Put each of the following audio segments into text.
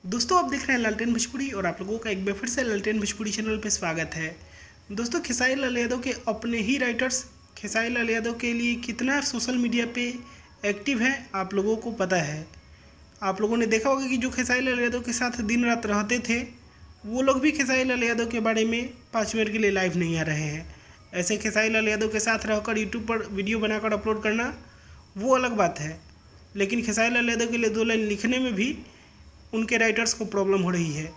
दोस्तों आप देख रहे हैं लालटेन भोजपुरी और आप लोगों का एक बार फिर से लालटेन भोजपुरी चैनल पे स्वागत है। दोस्तों खेसारी लाल यादव के अपने ही राइटर्स खेसारी लाल यादव के लिए कितना सोशल मीडिया पे एक्टिव है आप लोगों को पता है। आप लोगों ने देखा होगा कि जो खेसारी लाल यादव के साथ दिन रात रहते थे वो लोग भी खेसारी लाल यादव के बारे में 5 मिनट के लिए लाइव नहीं आ रहे हैं। ऐसे खेसारी लाल यादव के साथ रहकर यूट्यूब पर वीडियो बनाकर अपलोड करना वो अलग बात है, लेकिन खेसारी लाल यादव के लिए 2 लाइन लिखने में भी उनके राइटर्स को प्रॉब्लम हो रही है।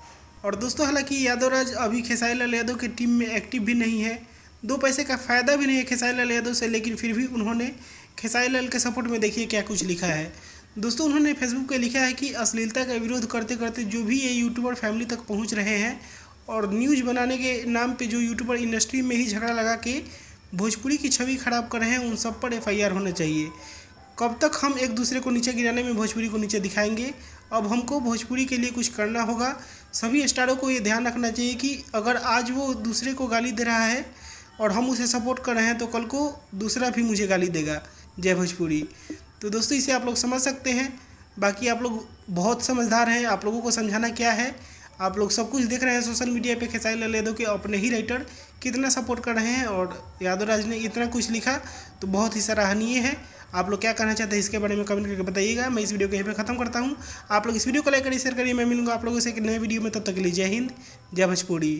और दोस्तों हालांकि यादव राज अभी खेसारी लाल यादव के टीम में एक्टिव भी नहीं है, 2 पैसे का फ़ायदा भी नहीं है खेसारी लाल यादव से, लेकिन फिर भी उन्होंने खेसारी लाल के सपोर्ट में देखिए क्या कुछ लिखा है। दोस्तों उन्होंने फेसबुक पे लिखा है कि अश्लीलता का विरोध करते करते जो भी ये यूट्यूबर फैमिली तक पहुँच रहे हैं और न्यूज़ बनाने के नाम पर जो यूट्यूबर इंडस्ट्री में ही झगड़ा लगा के भोजपुरी की छवि खराब कर रहे हैं उन सब पर FIR होना चाहिए। कब तक हम एक दूसरे को नीचे गिराने में भोजपुरी को नीचे दिखाएंगे। अब हमको भोजपुरी के लिए कुछ करना होगा। सभी स्टारों को ये ध्यान रखना चाहिए कि अगर आज वो दूसरे को गाली दे रहा है और हम उसे सपोर्ट कर रहे हैं तो कल को दूसरा भी मुझे गाली देगा। जय भोजपुरी। तो दोस्तों इसे आप लोग समझ सकते हैं। बाकी आप लोग बहुत समझदार हैं, आप लोगों को समझाना क्या है। आप लोग सब कुछ देख रहे हैं सोशल मीडिया पे खेसारी लाल यादव के अपने ही राइटर कितना सपोर्ट कर रहे हैं और यादव राज ने इतना कुछ लिखा तो बहुत ही सराहनीय है। आप लोग क्या कहना चाहते हैं इसके बारे में कमेंट करके बताइएगा। मैं इस वीडियो को यहीं पे खत्म करता हूँ। आप लोग इस वीडियो को लाइक करिए, शेयर करिए। मैं मिलूंगा आप लोगों से एक नए वीडियो में, तब तक के लिए जय हिंद, जय भोजपुरी।